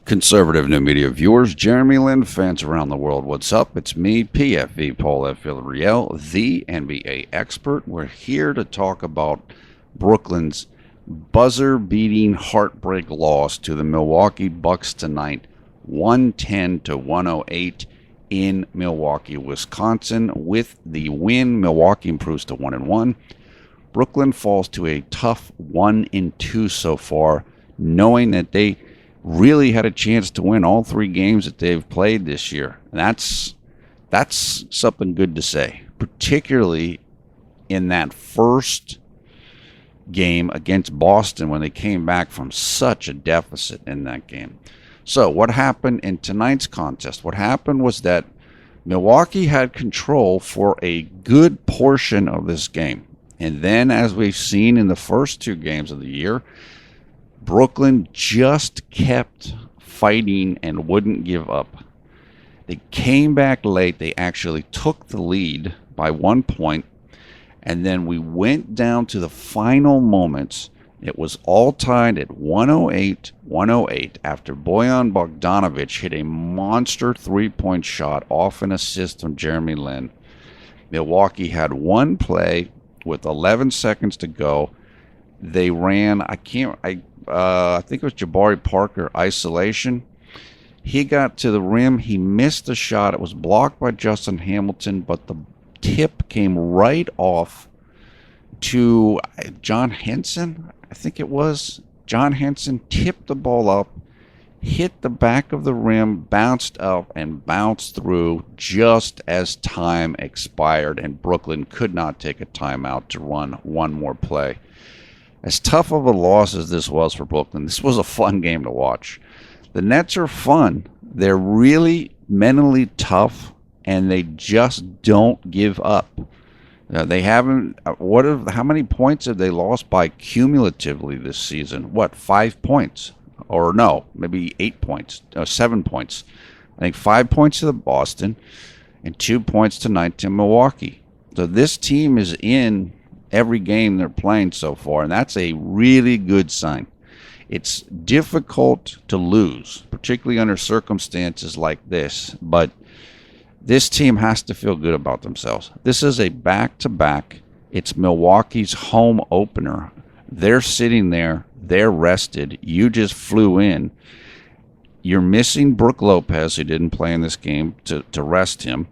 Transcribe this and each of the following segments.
Conservative new media viewers, JLin fans around the world, what's up? It's me, PFV Paul F. Villarreal, the NBA expert. We're here to talk about Brooklyn's buzzer-beating heartbreak loss to the Milwaukee Bucks tonight, 110-108 in Milwaukee, Wisconsin. With the win, Milwaukee improves to 1-1. Brooklyn falls to a tough 1-2 so far, knowing that they really had a chance to win all three games that they've played this year. And that's something good to say, particularly in that first game against Boston when they came back from such a deficit in that game. So what happened in tonight's contest? What happened was that Milwaukee had control for a good portion of this game. And then, as we've seen in the first two games of the year, Brooklyn just kept fighting and wouldn't give up. They came back late. They actually took the lead by 1 point. And then we went down to the final moments. It was all tied at 108-108 after Bojan Bogdanovic hit a monster three-point shot off an assist from JLin. Milwaukee had one play with 11 seconds to go. They ran, I think it was Jabari Parker isolation. He got to the rim. He missed the shot. It was blocked by Justin Hamilton, but the tip came right off to John Henson. I think it was. John Henson tipped the ball up, hit the back of the rim, bounced up, and bounced through just as time expired, and Brooklyn could not take a timeout to run one more play. As tough of a loss as this was for Brooklyn, this was a fun game to watch. The Nets are fun. They're really mentally tough, and they just don't give up. They haven't. How many points have they lost by cumulatively this season? 5 points? Or no, maybe 8 points, 7 points. I think 5 points to the Boston and 2 points tonight to Milwaukee. So this team is in every game they're playing so far, and that's a really good sign. It's difficult to lose, particularly under circumstances like this, but this team has to feel good about themselves. This is a back-to-back. It's Milwaukee's home opener. They're sitting there. They're rested. You just flew in. You're missing Brook Lopez, who didn't play in this game, to rest him.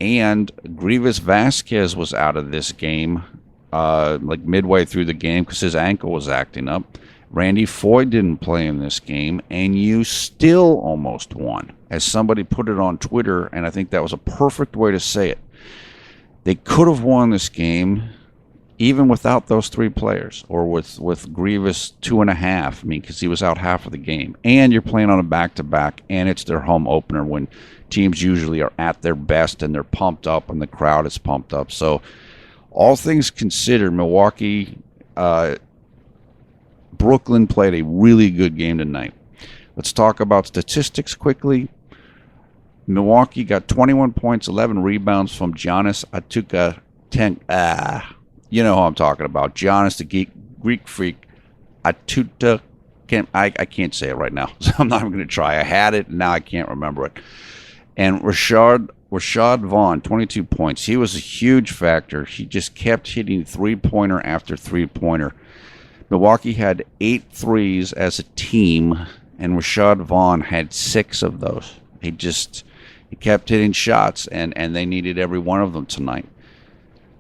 And Grievous Vasquez was out of this game like midway through the game because his ankle was acting up. Randy Foye didn't play in this game, and you still almost won. As somebody put it on Twitter, and I think that was a perfect way to say it. They could have won this game even without those three players, or with Grievous 2.5, because he was out half of the game. And you're playing on a back-to-back, and it's their home opener when teams usually are at their best and they're pumped up and the crowd is pumped up. So all things considered, Brooklyn played a really good game tonight. Let's talk about statistics quickly. Milwaukee got 21 points, 11 rebounds from Giannis Antetokounmpo. You know who I'm talking about. Giannis, the Greek freak. Antetokounmpo. I can't say it right now, so I'm not even going to try. I had it, and now I can't remember it. And Rashad Vaughn, 22 points. He was a huge factor. He just kept hitting three-pointer after three-pointer. Milwaukee had 8 threes as a team, and Rashad Vaughn had 6 of those. He kept hitting shots, and they needed every one of them tonight.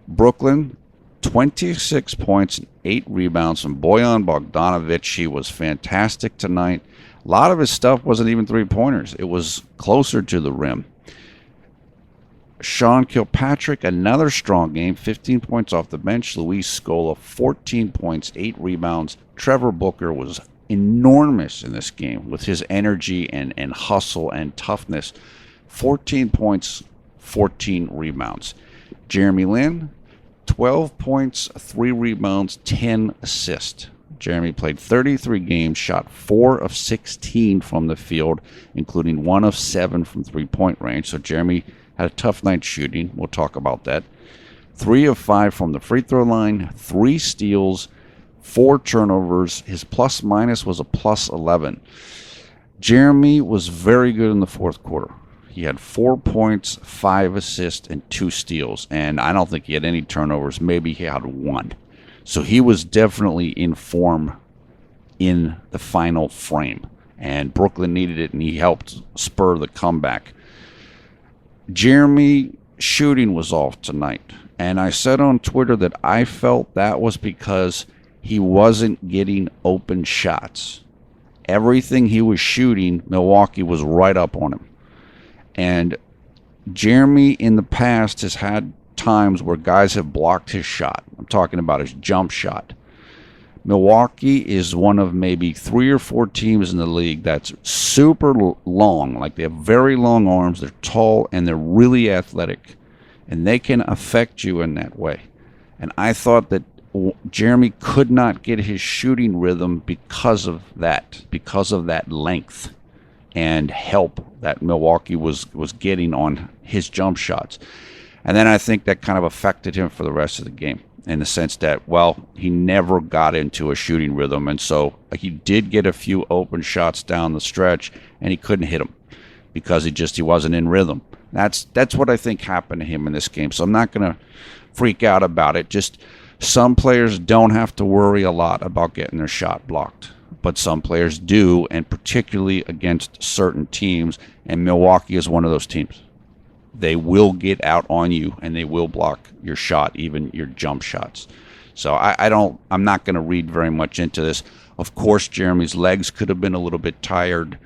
Brooklyn, 26 points and 8 rebounds from Bojan Bogdanovic. He was fantastic tonight. A lot of his stuff wasn't even three-pointers. It was closer to the rim. Sean Kilpatrick, another strong game, 15 points off the bench. Luis Scola, 14 points, 8 rebounds. Trevor Booker was enormous in this game with his energy and hustle and toughness. 14 points, 14 rebounds. JLin, 12 points, 3 rebounds, 10 assists. Jeremy played 33 games, shot 4 of 16 from the field, including 1 of 7 from three-point range. So Jeremy had a tough night shooting. We'll talk about that. 3 of 5 from the free throw line, 3 steals, 4 turnovers. His plus-minus was a plus 11. Jeremy was very good in the fourth quarter. He had 4 points, 5 assists, and 2 steals. And I don't think he had any turnovers. Maybe he had 1. So he was definitely in form in the final frame. And Brooklyn needed it, and he helped spur the comeback. Jeremy shooting was off tonight. And I said on Twitter that I felt that was because he wasn't getting open shots. Everything he was shooting, Milwaukee was right up on him. And Jeremy in the past has had times where guys have blocked his shot. I'm talking about his jump shot. Milwaukee is one of maybe 3 or 4 teams in the league that's super long. Like, they have very long arms, they're tall, and they're really athletic. And they can affect you in that way. And I thought that Jeremy could not get his shooting rhythm because of that length and help that Milwaukee was getting on his jump shots. And then I think that kind of affected him for the rest of the game in the sense that, well, he never got into a shooting rhythm. And so he did get a few open shots down the stretch, and he couldn't hit them because he wasn't in rhythm. That's what I think happened to him in this game. So I'm not going to freak out about it. Just some players don't have to worry a lot about getting their shot blocked, but some players do, and particularly against certain teams, and Milwaukee is one of those teams. They will get out on you, and they will block your shot, even your jump shots. So I'm not going to read very much into this. Of course, Jeremy's legs could have been a little bit tired,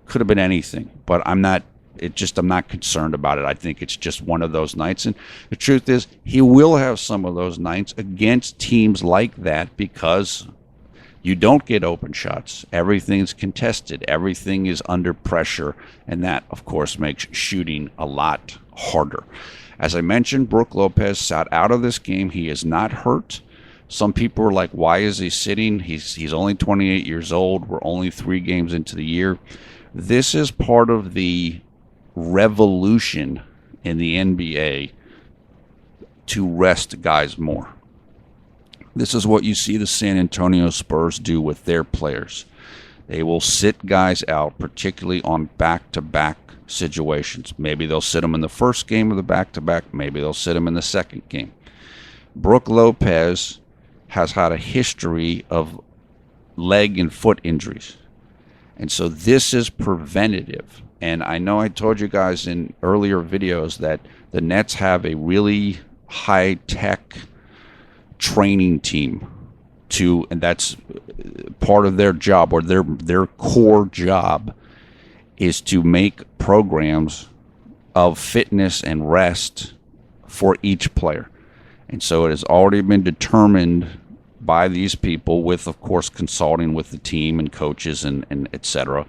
could have been anything, but I'm not concerned about it. I think it's just one of those nights. And the truth is, he will have some of those nights against teams like that because you don't get open shots. Everything's contested. Everything is under pressure. And that, of course, makes shooting a lot harder. As I mentioned, Brook Lopez sat out of this game. He is not hurt. Some people are like, why is he sitting? He's only 28 years old. We're only 3 games into the year. This is part of the revolution in the NBA to rest guys more. This is what you see the San Antonio Spurs do with their players. They will sit guys out, particularly on back-to-back situations. Maybe they'll sit them in the first game of the back-to-back. Maybe they'll sit them in the second game. Brook Lopez has had a history of leg and foot injuries. And so this is preventative. And I know I told you guys in earlier videos that the Nets have a really high-tech training team and that's part of their job, or their core job is to make programs of fitness and rest for each player. And so it has already been determined by these people, with, of course, consulting with the team and coaches and et cetera,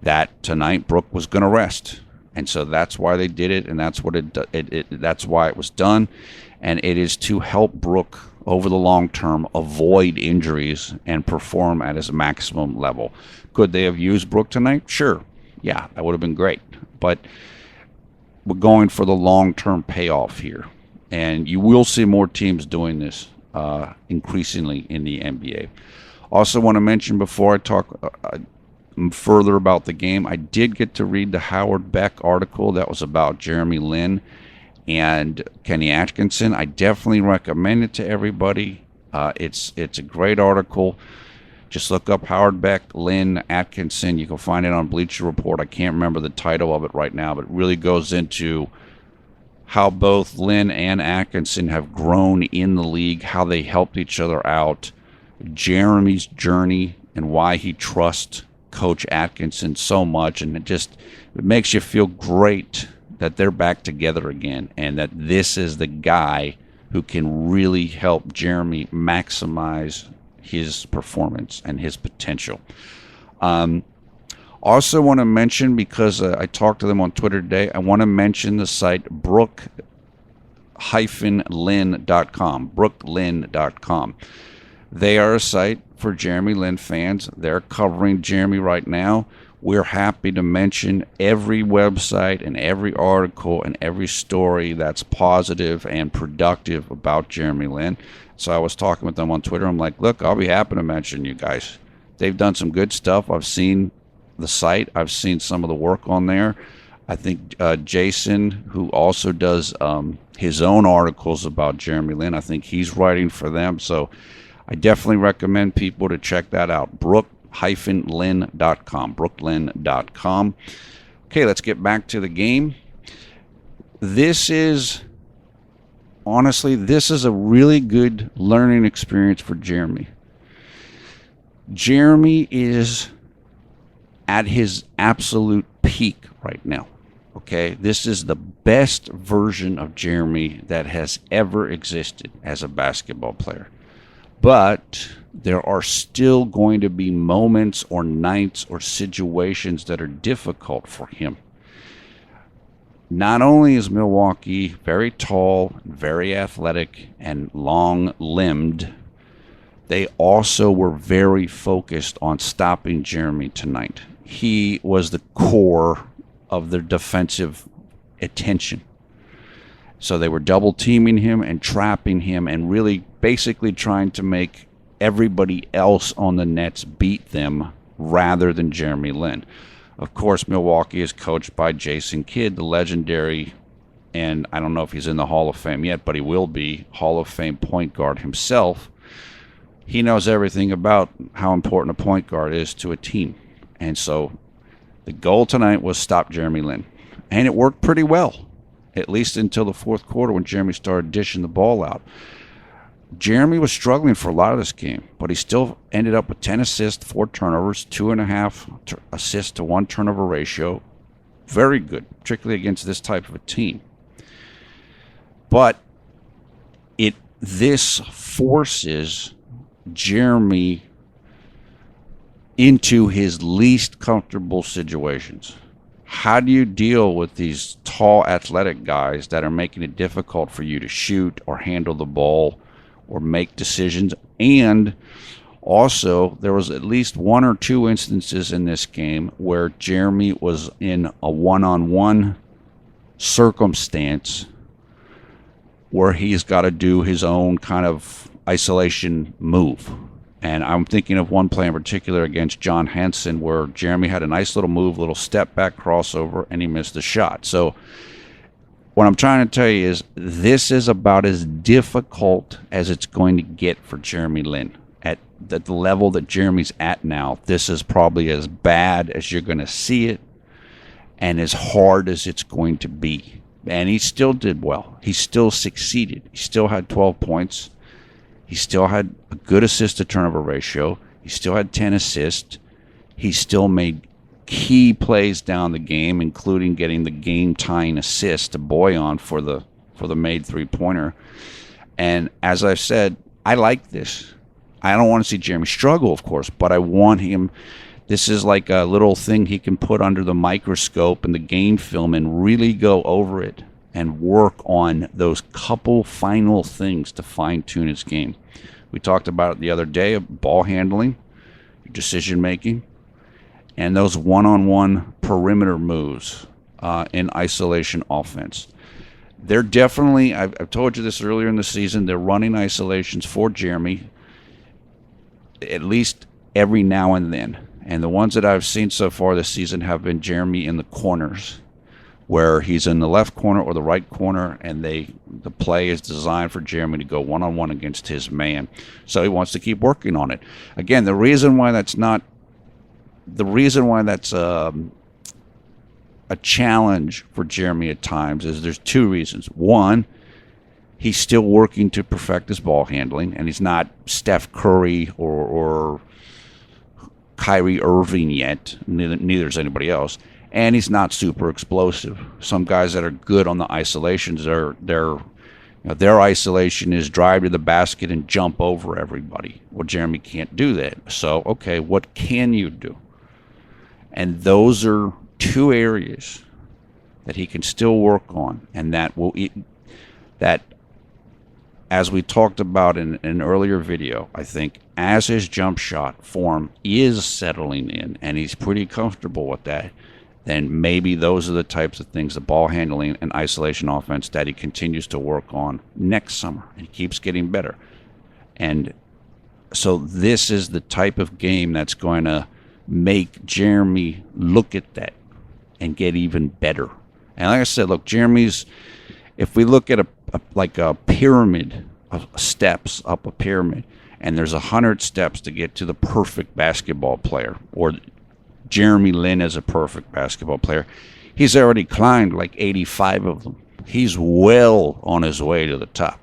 that tonight Brook was going to rest. And so that's why they did it, and that's what that's why it was done. And it is to help Brook over the long term avoid injuries and perform at his maximum level. Could they have used Brook tonight? Sure. Yeah, that would have been great. But we're going for the long-term payoff here. And you will see more teams doing this increasingly in the NBA. Also want to mention, before I talk further about the game, I did get to read the Howard Beck article that was about JLin and Kenny Atkinson. I definitely recommend it to everybody. It's a great article. Just look up Howard Beck, Lin, Atkinson. You can find it on Bleacher Report. I can't remember the title of it right now, but it really goes into how both Lin and Atkinson have grown in the league, how they helped each other out, Jeremy's journey, and why he trusts Coach Atkinson so much. And it makes you feel great that they're back together again, and that this is the guy who can really help Jeremy maximize his performance and his potential. Also want to mention, because I talked to them on Twitter today, I want to mention the site brook-lin.com. brooklyn.com. They are a site for Jeremy Lin fans. They're covering Jeremy right now. We're happy to mention every website and every article and every story that's positive and productive about Jeremy Lin. So I was talking with them on Twitter. I'm like, look, I'll be happy to mention you guys. They've done some good stuff. I've seen the site. I've seen some of the work on there. I think Jason, who also does his own articles about Jeremy Lin, I think he's writing for them. So I definitely recommend people to check that out. Brook-Lin.com. Brooklyn.com. Okay, let's get back to the game. Honestly, this is a really good learning experience for Jeremy. Jeremy is at his absolute peak right now. Okay, this is the best version of Jeremy that has ever existed as a basketball player. But there are still going to be moments or nights or situations that are difficult for him. Not only is Milwaukee very tall, very athletic, and long-limbed, they also were very focused on stopping Jeremy tonight. He was the core of their defensive attention. So they were double teaming him and trapping him and really basically trying to make everybody else on the Nets beat them rather than Jeremy Lin. Of course, Milwaukee is coached by Jason Kidd, the legendary, and I don't know if he's in the Hall of Fame yet, but he will be, Hall of Fame point guard himself. He knows everything about how important a point guard is to a team. And so the goal tonight was stop Jeremy Lin. And it worked pretty well, at least until the fourth quarter when Jeremy started dishing the ball out. Jeremy was struggling for a lot of this game, but he still ended up with 10 assists, 4 turnovers, 2.5 assists to 1 turnover ratio. Very good, particularly against this type of a team. But this forces Jeremy into his least comfortable situations. How do you deal with these tall, athletic guys that are making it difficult for you to shoot or handle the ball or make decisions? And also, there was at least 1 or 2 instances in this game where Jeremy was in a one-on-one circumstance where he's got to do his own kind of isolation move. And I'm thinking of one play in particular against John Henson where Jeremy had a nice little move, little step back crossover, and he missed the shot. So what I'm trying to tell you is this is about as difficult as it's going to get for Jeremy Lin. At the level that Jeremy's at now, this is probably as bad as you're going to see it and as hard as it's going to be. And he still did well. He still succeeded. He still had 12 points. He still had a good assist-to-turnover ratio. He still had 10 assists. He still made key plays down the game, including getting the game-tying assist to Boyan for the made three-pointer. And as I've said, I like this. I don't want to see Jeremy struggle, of course, but I want him. This is like a little thing he can put under the microscope and the game film and really go over it and work on those couple final things to fine-tune his game. We talked about it the other day, ball handling, decision-making, and those one-on-one perimeter moves in isolation offense. They're definitely, I've told you this earlier in the season, they're running isolations for Jeremy at least every now and then. And the ones that I've seen so far this season have been Jeremy in the corners, where he's in the left corner or the right corner, and the play is designed for Jeremy to go one-on-one against his man. So he wants to keep working on it. Again, the reason why that's a challenge for Jeremy at times is there's 2 reasons. One, he's still working to perfect his ball handling, and he's not Steph Curry or Kyrie Irving yet. Neither is anybody else. And he's not super explosive. Some guys that are good on the isolations, their isolation is drive to the basket and jump over everybody. Well, Jeremy can't do that. So, okay, what can you do? And those are 2 areas that he can still work on, and that as we talked about in an earlier video, I think as his jump shot form is settling in and he's pretty comfortable with that, then maybe those are the types of things, the ball handling and isolation offense, that he continues to work on next summer and keeps getting better. And so this is the type of game that's going to make Jeremy look at that and get even better. And like I said, look, Jeremy's, if we look at a pyramid of steps up a pyramid, and there's 100 steps to get to the perfect basketball player, or JLin as a perfect basketball player, he's already climbed like 85 of them. He's well on his way to the top.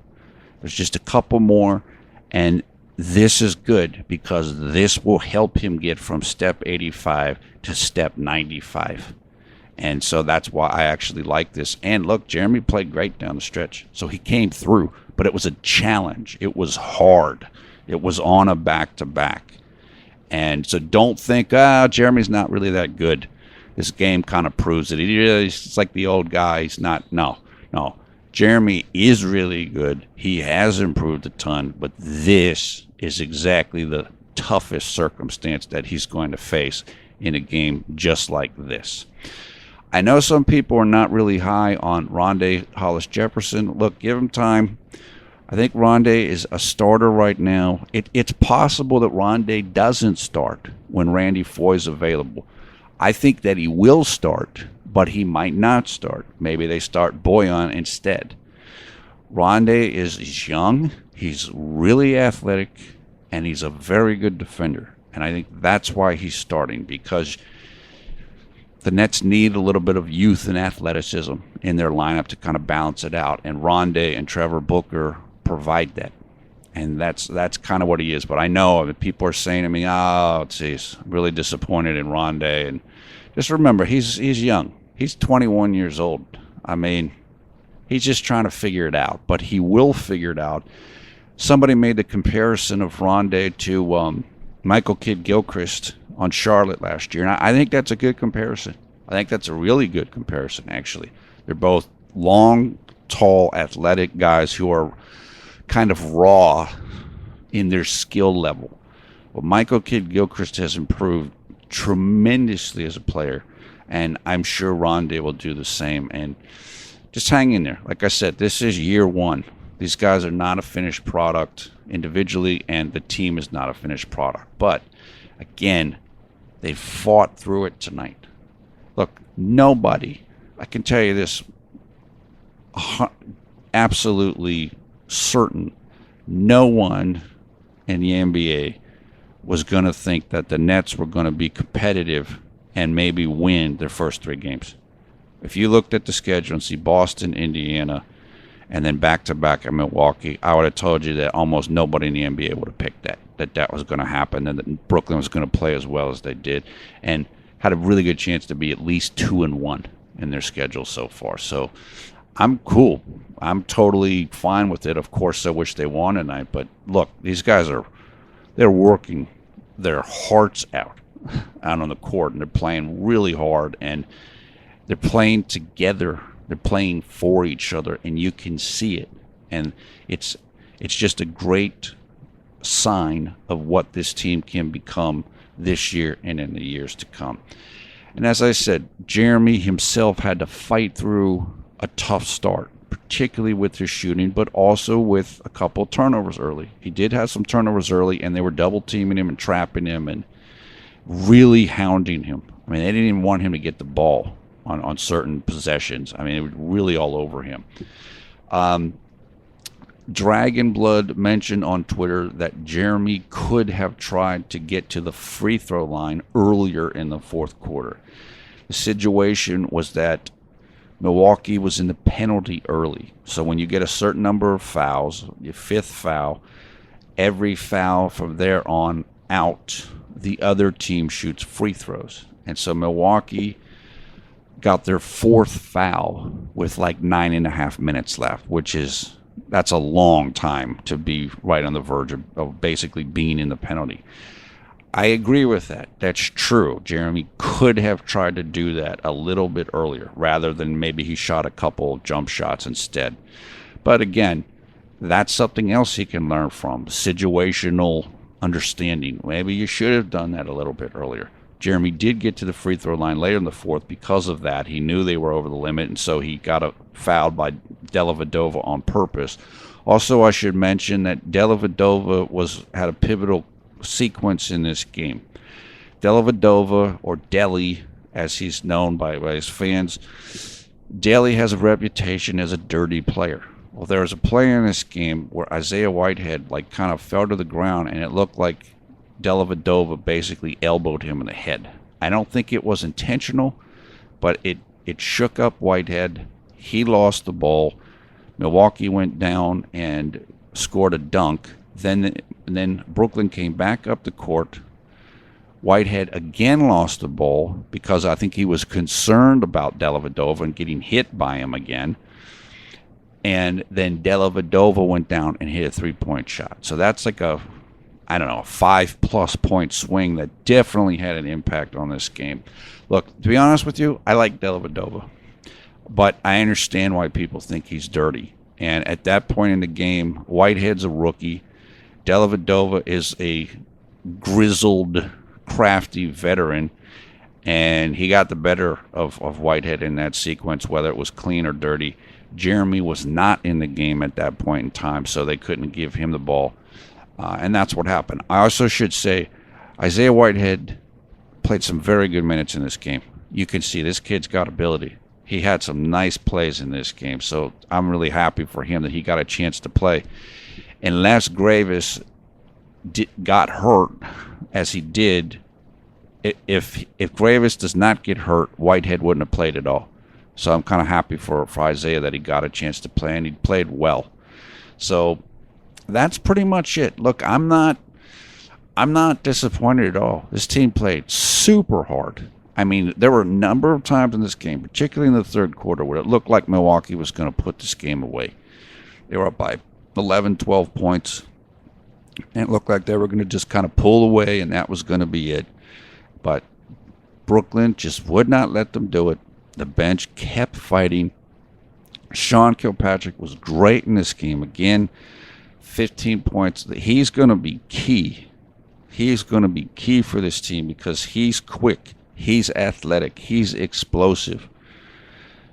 There's just a couple more, and this is good because this will help him get from step 85 to step 95. And so that's why I actually like this. And look, Jeremy played great down the stretch. So he came through, but it was a challenge. It was hard. It was on a back-to-back. And so don't think, Jeremy's not really that good. This game kind of proves it. He's like the old guy. He's not. No. Jeremy is really good. He has improved a ton, but this is exactly the toughest circumstance that he's going to face in a game just like this. I know some people are not really high on Rondae Hollis-Jefferson. Look, give him time. I think Rondae is a starter right now. It's possible that Rondae doesn't start when Randy Foye's available. I think that he will start, but he might not start. Maybe they start Boyan instead. Rondae is young. He's really athletic, and he's a very good defender. And I think that's why he's starting, because the Nets need a little bit of youth and athleticism in their lineup to kind of balance it out. And Rondae and Trevor Booker provide that. And that's kind of what he is. But I know that people are saying to me, geez, I'm really disappointed in Rondae. And just remember, he's young. He's 21 years old. I mean, he's just trying to figure it out. But he will figure it out. Somebody made the comparison of Rondae to Michael Kidd-Gilchrist on Charlotte last year. And I think that's a good comparison. I think that's a really good comparison, actually. They're both long, tall, athletic guys who are kind of raw in their skill level. Well, Michael Kidd-Gilchrist has improved tremendously as a player, and I'm sure Rondae will do the same. And just hang in there. Like I said, this is year one. These guys are not a finished product individually, and the team is not a finished product. But, again, they fought through it tonight. Look, nobody, I can tell you this, absolutely certain, no one in the NBA was going to think that the Nets were going to be competitive and maybe win their first three games. If you looked at the schedule and see Boston, Indiana, and then back-to-back at Milwaukee, I would have told you that almost nobody in the NBA would have picked that was going to happen, and that Brooklyn was going to play as well as they did, and had a really good chance to be at least 2-1 in their schedule so far. So I'm cool. I'm totally fine with it. Of course, I wish they won tonight, but look, these guys they're working their hearts out on the court, and they're playing really hard, and they're playing together. They're playing for each other, and you can see it. And it's just a great sign of what this team can become this year and in the years to come. And as I said, Jeremy himself had to fight through a tough start, particularly with his shooting, but also with a couple of turnovers early. He did have some turnovers early, and they were double-teaming him and trapping him and really hounding him. I mean, they didn't even want him to get the ball on certain possessions. I mean, it was really all over him. Dragon Blood mentioned on Twitter that Jeremy could have tried to get to the free throw line earlier in the fourth quarter. The situation was that Milwaukee was in the penalty early. So when you get a certain number of fouls, your fifth foul, every foul from there on out, the other team shoots free throws. And so Milwaukee got their fourth foul with like 9.5 minutes left, that's a long time to be right on the verge of basically being in the penalty. I agree with that. That's true. Jeremy could have tried to do that a little bit earlier rather than maybe he shot a couple of jump shots instead. But again, that's something else he can learn from, situational understanding. Maybe you should have done that a little bit earlier. Jeremy did get to the free throw line later in the fourth because of that. He knew they were over the limit, and so he got fouled by Dellavedova on purpose. Also, I should mention that Dellavedova had a pivotal sequence in this game. Dellavedova, or Deli, as he's known by his fans, Deli has a reputation as a dirty player. Well, there was a play in this game where Isaiah Whitehead kind of fell to the ground, and it looked like Dellavedova basically elbowed him in the head. I don't think it was intentional, but it shook up Whitehead. He lost the ball. Milwaukee went down and scored a dunk. Then Brooklyn came back up the court. Whitehead again lost the ball because I think he was concerned about Dellavedova and getting hit by him again. And then Dellavedova went down and hit a three-point shot. So that's a 5+ point swing that definitely had an impact on this game. Look, to be honest with you, I like Dellavedova, but I understand why people think he's dirty. And at that point in the game, Whitehead's a rookie. Dellavedova is a grizzled, crafty veteran, and he got the better of Whitehead in that sequence, whether it was clean or dirty. Jeremy was not in the game at that point in time, so they couldn't give him the ball. And that's what happened. I also should say Isaiah Whitehead played some very good minutes in this game. You can see this kid's got ability. He had some nice plays in this game, so I'm really happy for him that he got a chance to play. Unless Gravis got hurt, as he did, if Gravis does not get hurt, Whitehead wouldn't have played at all. So I'm kind of happy for Isaiah that he got a chance to play, and he played well. So that's pretty much it. Look, I'm not disappointed at all. This team played super hard. I mean, there were a number of times in this game, particularly in the third quarter, where it looked like Milwaukee was going to put this game away. They were up by 11, 12 points, and it looked like they were going to just kind of pull away, and that was going to be it. But Brooklyn just would not let them do it. The bench kept fighting. Sean Kilpatrick was great in this game. Again, 15 points. He's going to be key. He's going to be key for this team because he's quick. He's athletic. He's explosive.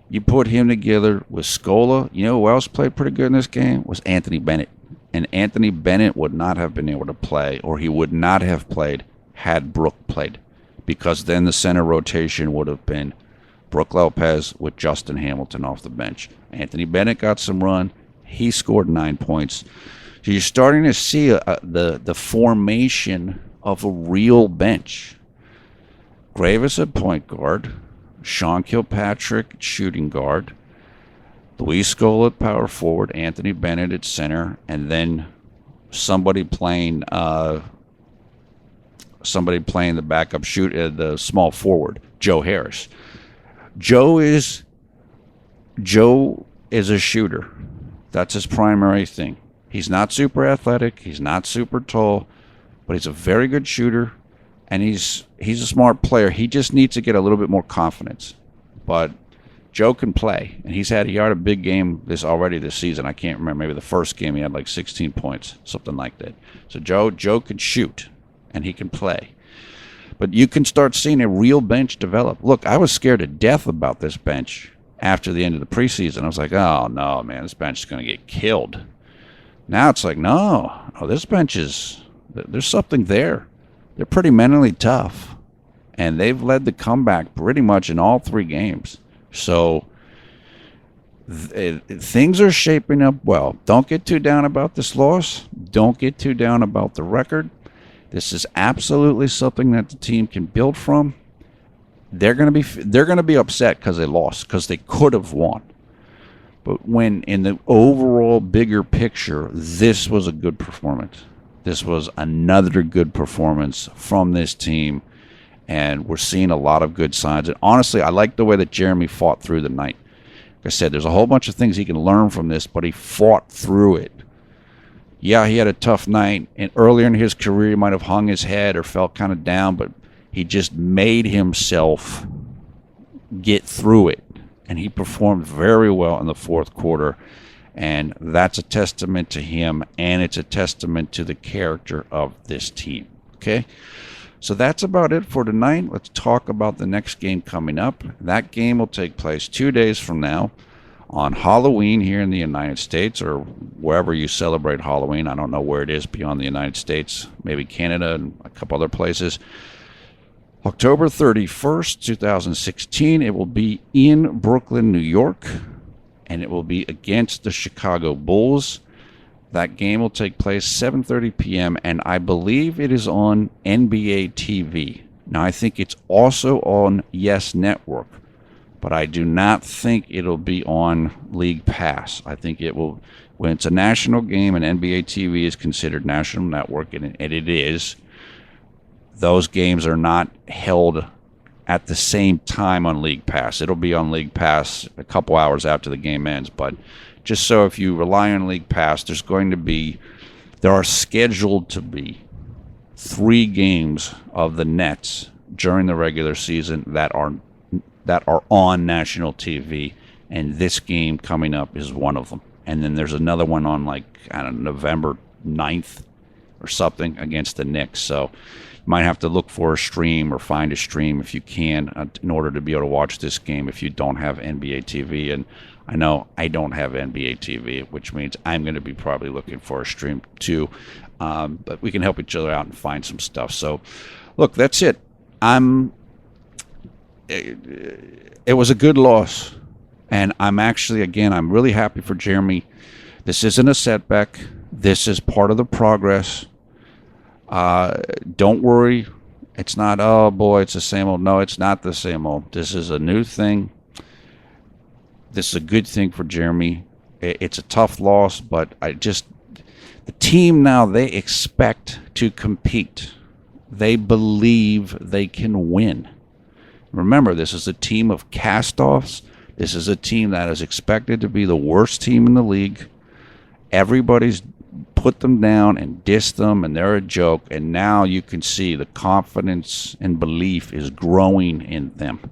You put him together with Scola. You know who else played pretty good in this game? Was Anthony Bennett. And Anthony Bennett would not have been able to play, or he would not have played had Brook played, because then the center rotation would have been Brook Lopez with Justin Hamilton off the bench. Anthony Bennett got some run. He scored 9 points. So you're starting to see the formation of a real bench. Gravis at point guard, Sean Kilpatrick at shooting guard, Luis Scola at power forward, Anthony Bennett at center, and then somebody playing the backup the small forward, Joe Harris. Joe is a shooter. That's his primary thing. He's not super athletic. He's not super tall, but he's a very good shooter, and he's a smart player. He just needs to get a little bit more confidence. But Joe can play, and he had a big game this season. I can't remember. Maybe the first game he had like 16 points, something like that. So Joe can shoot, and he can play. But you can start seeing a real bench develop. Look, I was scared to death about this bench after the end of the preseason. I was like, oh, no, man, this bench is going to get killed. Now it's like, no, this bench there's something there. They're pretty mentally tough, and they've led the comeback pretty much in all 3 games. So things are shaping up well. Don't get too down about this loss. Don't get too down about the record. This is absolutely something that the team can build from. They're going to be upset because they lost, because they could have won. But when in the overall bigger picture, this was a good performance. This was another good performance from this team, and we're seeing a lot of good signs. And honestly, I like the way that Jeremy fought through the night. Like I said, there's a whole bunch of things he can learn from this, but he fought through it. Yeah, he had a tough night, and earlier in his career, he might have hung his head or felt kind of down, but he just made himself get through it, and he performed very well in the fourth quarter, and that's a testament to him, and it's a testament to the character of this team. Okay, so that's about it for tonight. Let's talk about the next game coming up. That game will take place 2 days from now on Halloween here in the United States, or wherever you celebrate Halloween. I don't know where it is beyond the United States, maybe Canada and a couple other places. October 31st, 2016, it will be in Brooklyn, New York, and it will be against the Chicago Bulls. That game will take place 7:30 p.m., and I believe it is on NBA TV. Now, I think it's also on Yes Network, but I do not think it'll be on League Pass. I think it will, when it's a national game and NBA TV is considered national network, and it is, those games are not held at the same time on League Pass. It'll be on League Pass a couple hours after the game ends, but just so if you rely on League Pass, there are scheduled to be 3 games of the Nets during the regular season that are on national TV, and this game coming up is one of them. And then there's another one on November 9th or something against the Knicks. So you might have to look for a stream or find a stream if you can in order to be able to watch this game if you don't have NBA TV. And I know I don't have NBA TV, which means I'm going to be probably looking for a stream too. But we can help each other out and find some stuff. So, look, that's it. It was a good loss. And I'm really happy for Jeremy. This isn't a setback. This is part of the progress. Don't worry. It's not, oh boy, it's the same old. No, it's not the same old. This is a new thing. This is a good thing for Jeremy. It's a tough loss, but the team now, they expect to compete. They believe they can win. Remember, this is a team of cast-offs. This is a team that is expected to be the worst team in the league. Everybody's put them down and dissed them, and they're a joke. And now you can see the confidence and belief is growing in them.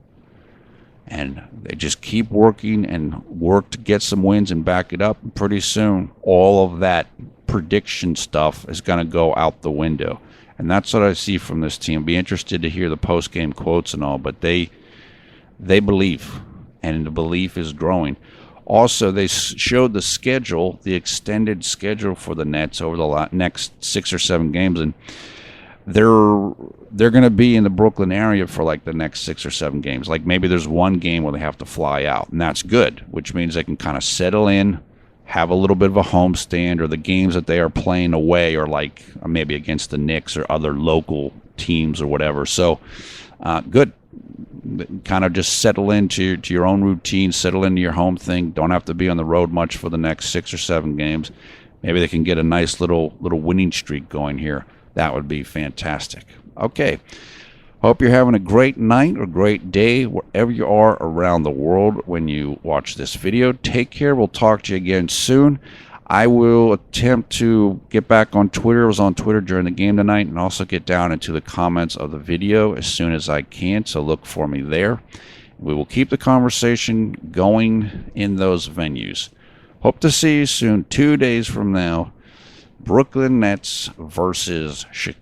And they just keep working and work to get some wins and back it up. And pretty soon, all of that prediction stuff is going to go out the window. And that's what I see from this team. Be interested to hear the post-game quotes and all, but they believe, and the belief is growing. Also, they showed the schedule, the extended schedule for the Nets over the next 6 or 7 games, and they're going to be in the Brooklyn area for like the next 6 or 7 games. Like maybe there's one game where they have to fly out, and that's good, which means they can kind of settle in, have a little bit of a homestand, or the games that they are playing away are like maybe against the Knicks or other local teams or whatever. So good. Kind of just settle into your own routine, settle into your home thing. Don't have to be on the road much for the next 6 or 7 games. Maybe they can get a nice little winning streak going here. That would be fantastic. Okay. Hope you're having a great night or great day wherever you are around the world when you watch this video. Take care. We'll talk to you again soon. I will attempt to get back on Twitter. I was on Twitter during the game tonight, and also get down into the comments of the video as soon as I can, so look for me there. We will keep the conversation going in those venues. Hope to see you soon, 2 days from now. Brooklyn Nets versus Chicago.